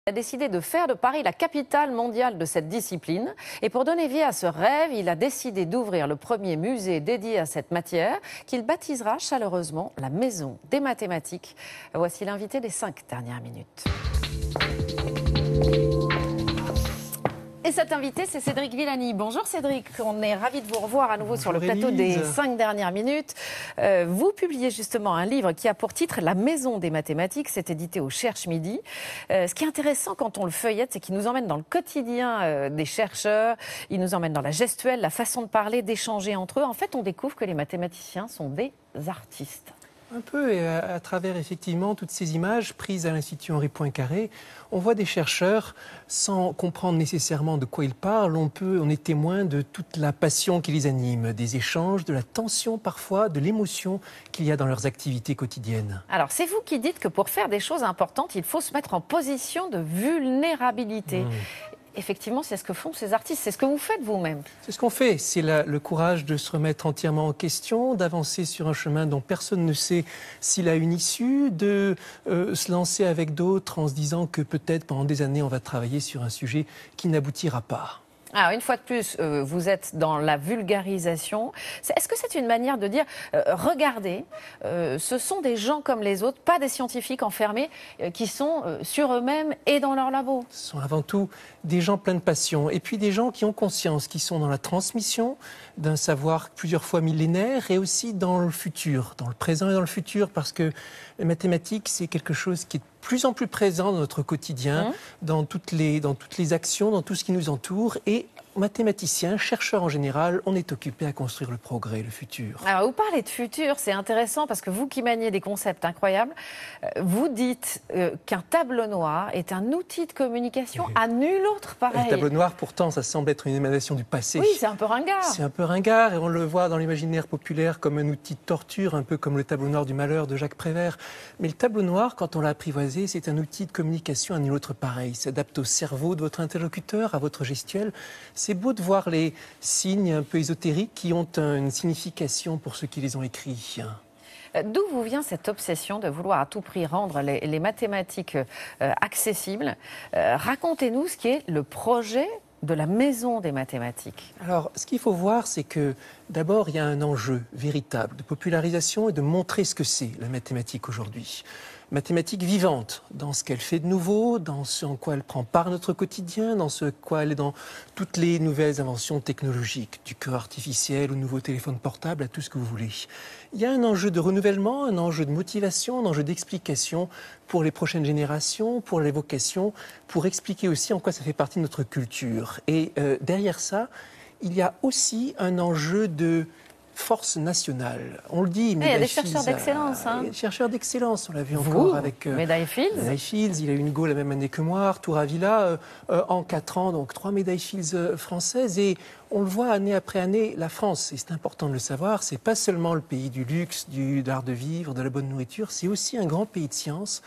a décidé de faire de Paris la capitale mondiale de cette discipline. Et pour donner vie à ce rêve, il a décidé d'ouvrir le premier musée dédié à cette matière qu'il baptisera chaleureusement la Maison des mathématiques. Voici l'invité des 5 dernières minutes. Et cet invité, c'est Cédric Villani. Bonjour Cédric, on est ravis de vous revoir à nouveau sur le plateau des 5 dernières minutes. Vous publiez justement un livre qui a pour titre La Maison des mathématiques, c'est édité au Cherche Midi. Ce qui est intéressant quand on le feuillette, c'est qu'il nous emmène dans le quotidien des chercheurs, il nous emmène dans la gestuelle, la façon de parler, d'échanger entre eux. En fait, on découvre que les mathématiciens sont des artistes. Un peu, et à travers effectivement toutes ces images prises à l'Institut Henri Poincaré, on voit des chercheurs sans comprendre nécessairement de quoi ils parlent. On est témoin de toute la passion qui les anime, des échanges, de la tension parfois, de l'émotion qu'il y a dans leurs activités quotidiennes. Alors c'est vous qui dites que pour faire des choses importantes, il faut se mettre en position de vulnérabilité. Effectivement, c'est ce que font ces artistes, c'est ce que vous faites vous-même. C'est ce qu'on fait, c'est le courage de se remettre entièrement en question, d'avancer sur un chemin dont personne ne sait s'il a une issue, de se lancer avec d'autres en se disant que peut-être pendant des années on va travailler sur un sujet qui n'aboutira pas. Alors, une fois de plus, vous êtes dans la vulgarisation. Est-ce que c'est une manière de dire, regardez, ce sont des gens comme les autres, pas des scientifiques enfermés, qui sont sur eux-mêmes et dans leur labo? Ce sont avant tout des gens pleins de passion et puis des gens qui ont conscience, qui sont dans la transmission d'un savoir plusieurs fois millénaire et aussi dans le futur, dans le présent et dans le futur, parce que les mathématiques, c'est quelque chose qui est de plus en plus présent dans notre quotidien, dans toutes les actions, dans tout ce qui nous entoure. Et mathématiciens, chercheurs en général, on est occupés à construire le progrès, le futur. Alors, vous parlez de futur, c'est intéressant parce que vous qui maniez des concepts incroyables, vous dites qu'un tableau noir est un outil de communication à nul autre pareil. Le tableau noir, pourtant, ça semble être une émanation du passé. Oui, c'est un peu ringard. C'est un peu ringard et on le voit dans l'imaginaire populaire comme un outil de torture, un peu comme le tableau noir du malheur de Jacques Prévert. Mais le tableau noir, quand on l'a apprivoisé, c'est un outil de communication à nul autre pareil. Il s'adapte au cerveau de votre interlocuteur, à votre gestuelle. C'est beau de voir les signes un peu ésotériques qui ont une signification pour ceux qui les ont écrits. D'où vous vient cette obsession de vouloir à tout prix rendre les mathématiques accessibles? Racontez-nous ce qui est le projet de la Maison des mathématiques. Alors, ce qu'il faut voir, c'est que d'abord, il y a un enjeu véritable de popularisation et de montrer ce que c'est la mathématique aujourd'hui. Mathématique vivante, dans ce qu'elle fait de nouveau, dans ce en quoi elle prend part à notre quotidien, dans ce quoi elle est dans toutes les nouvelles inventions technologiques, du cœur artificiel au nouveau téléphone portable, à tout ce que vous voulez. Il y a un enjeu de renouvellement, un enjeu de motivation, un enjeu d'explication pour les prochaines générations, pour l'évocation, pour expliquer aussi en quoi ça fait partie de notre culture. Et derrière ça, il y a aussi un enjeu de force nationale. On le dit, mais il y a des chercheurs d'excellence. Des chercheurs d'excellence, on l'a vu encore avec médaille Fields. Médaille Fields, il a eu une Go la même année que moi, Arthur Avila, en 4 ans, donc 3 médailles Fields françaises. Et on le voit année après année, la France, et c'est important de le savoir, c'est pas seulement le pays du luxe, de l'art de vivre, de la bonne nourriture, c'est aussi un grand pays de sciences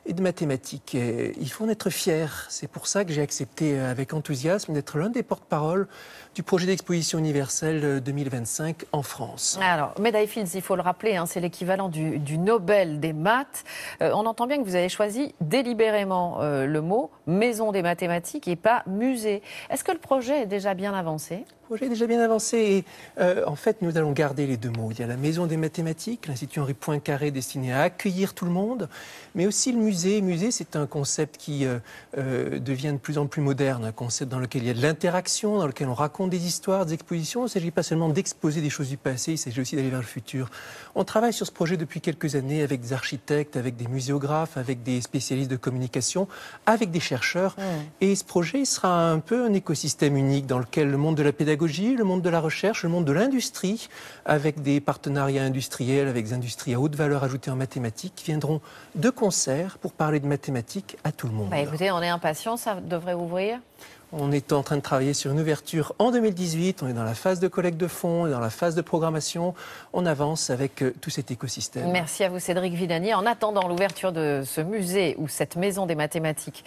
et de mathématiques. Et il faut en être fier. C'est pour ça que j'ai accepté avec enthousiasme d'être l'un des porte-parole du projet d'exposition universelle 2025 en France. Alors, médaille Fields, il faut le rappeler, c'est l'équivalent du Nobel des maths. On entend bien que vous avez choisi délibérément le mot Maison des mathématiques et pas musée. Est-ce que le projet est déjà bien avancé ? Le projet est déjà bien avancé et en fait nous allons garder les deux mots. Il y a la Maison des mathématiques, l'Institut Henri Poincaré destiné à accueillir tout le monde, mais aussi le musée. Le musée, c'est un concept qui devient de plus en plus moderne, un concept dans lequel il y a de l'interaction, dans lequel on raconte des histoires, des expositions. Il ne s'agit pas seulement d'exposer des choses du passé, il s'agit aussi d'aller vers le futur. On travaille sur ce projet depuis quelques années avec des architectes, avec des muséographes, avec des spécialistes de communication, avec des chercheurs. Et ce projet sera un peu un écosystème unique dans lequel le monde de la pédagogie, le monde de la recherche, le monde de l'industrie, avec des partenariats industriels, avec des industries à haute valeur ajoutée en mathématiques, viendront de concert pour parler de mathématiques à tout le monde. Écoutez, on est impatients, ça devrait ouvrir On est en train de travailler sur une ouverture en 2018. On est dans la phase de collecte de fonds, dans la phase de programmation. On avance avec tout cet écosystème. Merci à vous, Cédric Villani. En attendant l'ouverture de ce musée ou cette maison des mathématiques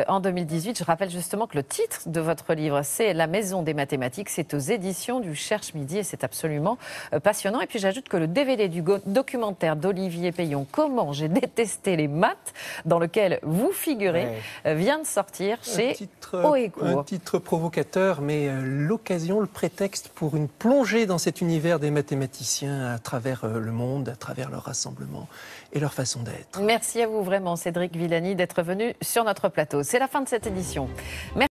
en 2018, je rappelle justement que le titre de votre livre, c'est La maison des mathématiques. C'est aux éditions du Cherche Midi et c'est absolument passionnant. Et puis j'ajoute que le DVD du documentaire d'Olivier Payon, Comment j'ai détesté les maths, dans lequel vous figurez, vient de sortir chez Oecourt. Un titre provocateur, mais l'occasion, le prétexte pour une plongée dans cet univers des mathématiciens à travers le monde, à travers leur rassemblement et leur façon d'être. Merci à vous vraiment, Cédric Villani, d'être venu sur notre plateau. C'est la fin de cette édition. Merci.